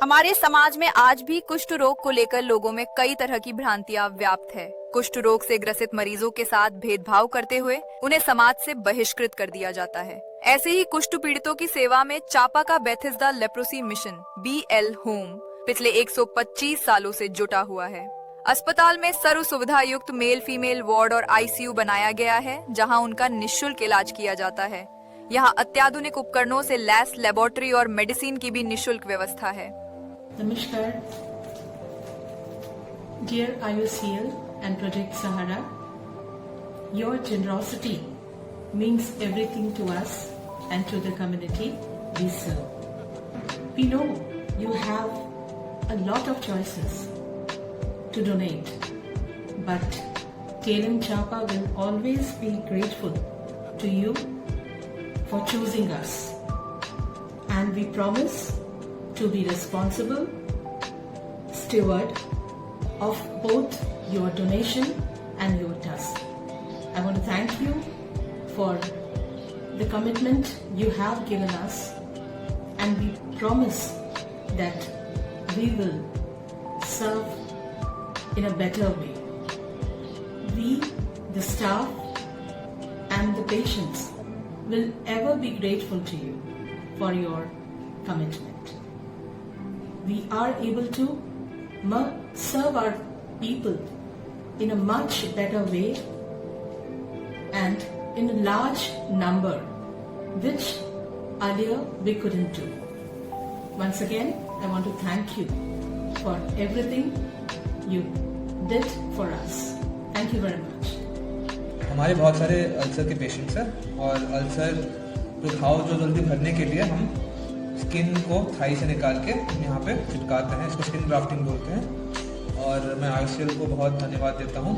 हमारे समाज में आज भी कुष्ठ रोग को लेकर लोगों में कई तरह की भ्रांतियां व्याप्त है। कुष्ठ रोग से ग्रसित मरीजों के साथ भेदभाव करते हुए उन्हें समाज से बहिष्कृत कर दिया जाता है। ऐसे ही कुष्ठ पीड़ितों की सेवा में चापा का Bethesda leprosy mission BL home पिछले 125 सालों से जुटा हुआ है। अस्पताल में सर्व सुविधा युक्त मेल फीमेल वार्ड और ICU बनाया गया है, जहां उनका निःशुल्क इलाज किया जाता है। यहां अत्याधुनिक उपकरणों से लैस लेबोरेटरी और मेडिसिन की भी निःशुल्क व्यवस्था है। Namaskar, dear IOCL and Project Sahara, your generosity means everything to us and to the community we serve. We know you have a lot of choices to donate, but KLM Chapa will always be grateful to you for choosing us, and we promise to be responsible steward of both your donation and your trust. I want to thank you for the commitment you have given us, and we promise that we will serve in a better way. We, the staff and the patients, will ever be grateful to you for your commitment. We are able to serve our people in a much better way and in a large number, which earlier we couldn't do. Once again, I want to thank you for everything you did for us. Thank you very much. हमारे बहुत सारे ulcer के patients हैं और ulcer जो घाव जो जल्दी भरने के लिए हम स्किन को थाई से निकाल के यहाँ पे चिपकाते हैं। इसको स्किन ग्राफ्टिंग बोलते हैं और मैं IOCL को बहुत धन्यवाद देता हूँ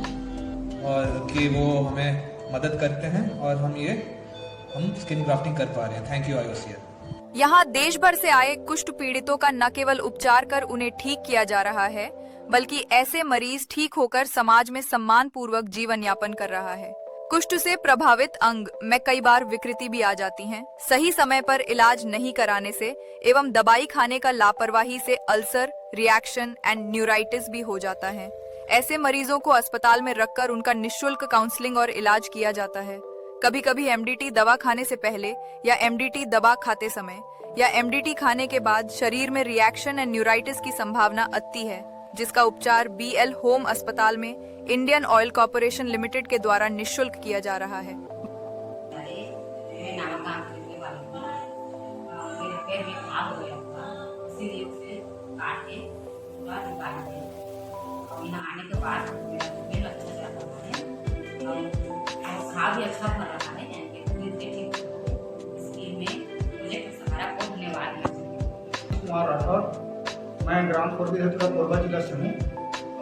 और कि वो हमें मदद करते हैं और हम स्किन ग्राफ्टिंग कर पा रहे हैं। Thank you IOCL। यहाँ देश भर से आए कुष्ठ पीड़ितों का न केवल उपचार कर उन्हें ठीक किया जा रहा है, बल्कि ऐसे मरीज ठीक होकर समाज में सम्मान पूर्वक जीवन यापन कर रहा है। कुष्ठ से प्रभावित अंग में कई बार विकृति भी आ जाती हैं। सही समय पर इलाज नहीं कराने से एवं दवाई खाने का लापरवाही से अल्सर, रिएक्शन एंड न्यूराइटिस भी हो जाता है। ऐसे मरीजों को अस्पताल में रखकर उनका निःशुल्क काउंसलिंग और इलाज किया जाता है। कभी कभी MDT दवा खाने से पहले या MDT दवा खाते समय या MDT खाने के बाद शरीर में रिएक्शन एंड न्यूराइटिस की संभावना अति है, जिसका उपचार BL होम अस्पताल में इंडियन ऑयल कॉर्पोरेशन लिमिटेड के द्वारा निःशुल्क किया जा रहा है। कुमार राठौर, मैं ग्राम खुर्दी कोरबा जिला से हूँ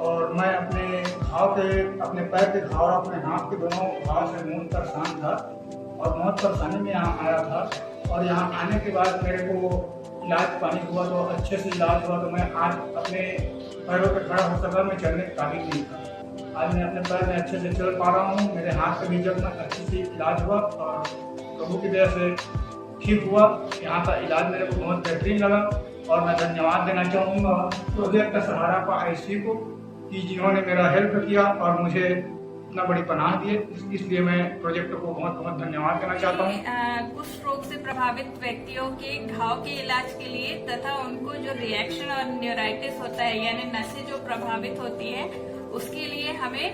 और मैं अपने पैर के घाव और अपने हाथ के दोनों घाव से बहुत परेशान था और बहुत परेशानी में यहाँ आया था। और यहाँ आने के बाद मेरे को इलाज पानी हुआ तो अच्छे से इलाज हुआ, तो मैं आज अपने पैरों पे खड़ा हो सका। मैं चलने के काबिल नहीं था, आज मैं अपने पैर में अच्छे से चल पा रहा हूँ। मेरे हाथ पे भी जब मैं अच्छे से इलाज हुआ और प्रभु की दया से ठीक हुआ। यहाँ का इलाज मेरे को बहुत बेहतरीन लगा और मैं धन्यवाद देना चाहूँगा प्रोजेक्ट सहारा का IC को कि जिन्होंने मेरा हेल्प किया और मुझे इतना बड़ी पनाह दी। इसलिए मैं प्रोजेक्ट को बहुत बहुत धन्यवाद देना चाहता हूँ। कुष्ठ रोग से प्रभावित व्यक्तियों के घाव के इलाज के लिए तथा उनको जो रिएक्शन और न्यूराइटिस होता है यानी नसें जो प्रभावित होती है उसके लिए हमें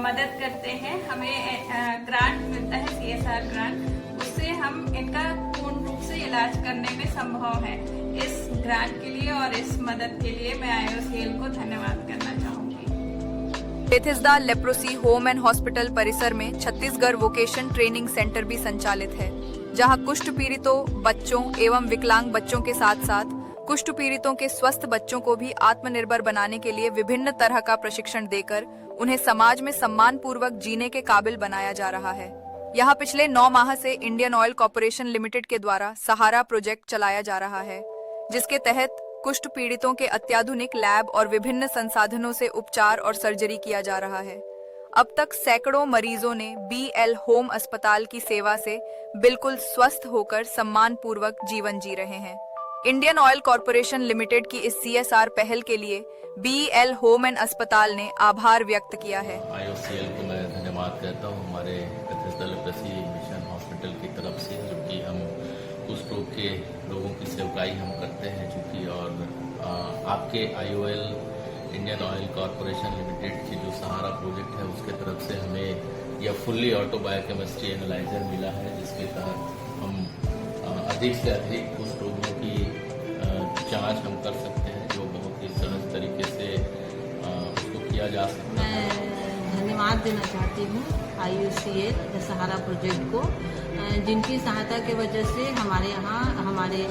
मदद करते हैं। हमें ग्रांट मिलता है, CSR ग्रांट, उससे हम इनका पूर्ण रूप से इलाज करने में संभव है। इस ग्रांट के लिए और इस मदद के लिए मैं IOCL को धन्यवाद करना चाहूंगी। Bethesda leprosy home and hospital परिसर में छत्तीसगढ़ वोकेशन ट्रेनिंग सेंटर भी संचालित है, जहां कुष्ठ पीड़ितों, बच्चों एवं विकलांग बच्चों के साथ साथ कुष्ठ पीड़ितों के स्वस्थ बच्चों को भी आत्मनिर्भर बनाने के लिए विभिन्न तरह का प्रशिक्षण देकर उन्हें समाज में सम्मान पूर्वक जीने के काबिल बनाया जा रहा है। यहाँ पिछले 9 माह से इंडियन ऑयल कॉर्पोरेशन लिमिटेड के द्वारा सहारा प्रोजेक्ट चलाया जा रहा है, जिसके तहत कुष्ठ पीड़ितों के अत्याधुनिक लैब और विभिन्न संसाधनों से उपचार और सर्जरी किया जा रहा है। अब तक सैकड़ों मरीजों ने BL होम अस्पताल की सेवा से बिल्कुल स्वस्थ होकर सम्मान पूर्वक जीवन जी रहे हैं। इंडियन ऑयल कॉरपोरेशन लिमिटेड की इस CSR पहल के लिए BEL होम एंड अस्पताल ने आभार व्यक्त किया है। IOCL को मैं धन्यवाद कहता हूँ हमारे बेथेस्दा लेप्रोसी मिशन हॉस्पिटल की तरफ से, जो कि हम कुष्ठ रोग के लोगों की सेवकाई हम करते हैं चूँकि, और आपके IOL Indian oil corporation limited की जो सहारा प्रोजेक्ट है उसके तरफ से हमें यह फुल्ली ऑटो बायोकेमिस्ट्री एनालाइजर मिला है, जिसके तहत हम अधिक से अधिक कुष्ठ रोगियों की जांच हम कर सकते हैं, जो बहुत ही सहज तरीके से उसको किया जा सकता है। मैं धन्यवाद देना चाहती हूँ IOCL सहारा प्रोजेक्ट को, जिनकी सहायता की वजह से हमारे यहाँ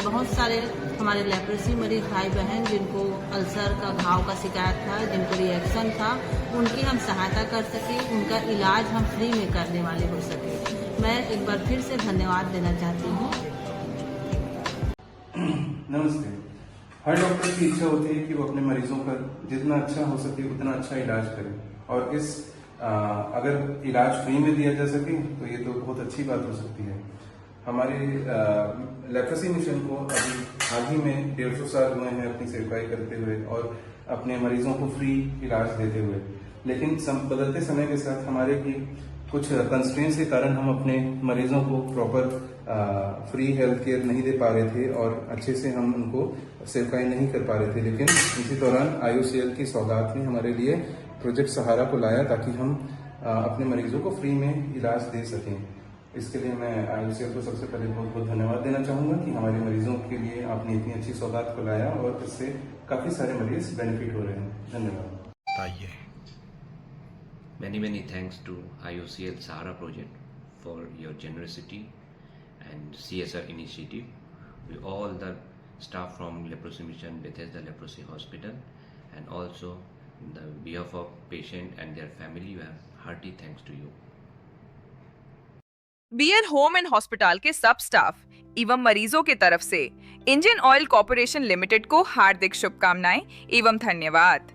बहुत सारे हमारे लेप्रोसी मरीज भाई बहन जिनको अल्सर का घाव का शिकायत था, जिनको रिएक्शन था, उनकी हम सहायता कर सके, उनका इलाज हम फ्री में करने वाले हो सके। मैं एक बार फिर से धन्यवाद देना चाहती हूँ। नमस्ते। हर डॉक्टर की इच्छा होती है कि वो अपने मरीजों का जितना अच्छा हो सके उतना अच्छा इलाज करे, और अगर इलाज फ्री में दिया जा सके तो ये तो बहुत अच्छी बात हो सकती है। हमारे लेप्रोसी मिशन को अभी हाल ही में 150 साल हुए हैं अपनी सेवकाई करते हुए और अपने मरीजों को फ्री इलाज देते हुए, लेकिन बदलते समय के साथ हमारे भी कुछ कंस्ट्रेंट्स के कारण हम अपने मरीजों को प्रॉपर फ्री हेल्थ केयर नहीं दे पा रहे थे और अच्छे से हम उनको सेवकाई नहीं कर पा रहे थे। लेकिन इसी दौरान IOCL की सौगात ने हमारे लिए प्रोजेक्ट सहारा को लाया ताकि हम अपने मरीजों को फ्री में इलाज दे सकें। इसके लिए मैं IOCL को सबसे पहले बहुत बहुत धन्यवाद देना चाहूँगा कि हमारे मरीजों के लिए आपने इतनी अच्छी सौगात को लाया और इससे काफ़ी सारे मरीज बेनिफिट हो रहे हैं। धन्यवाद। Many thanks to IOCL Sahara project for your generosity and CSR initiative. We all the staff from Leprosy Mission Bethesda Leprosy Hospital and also on the behalf of patient and their family, we have hearty thanks to you. BEL home and hospital के सब staff एवं मरीजों की तरफ से Indian oil corporation limited को हार्दिक शुभकामनाएं एवं धन्यवाद।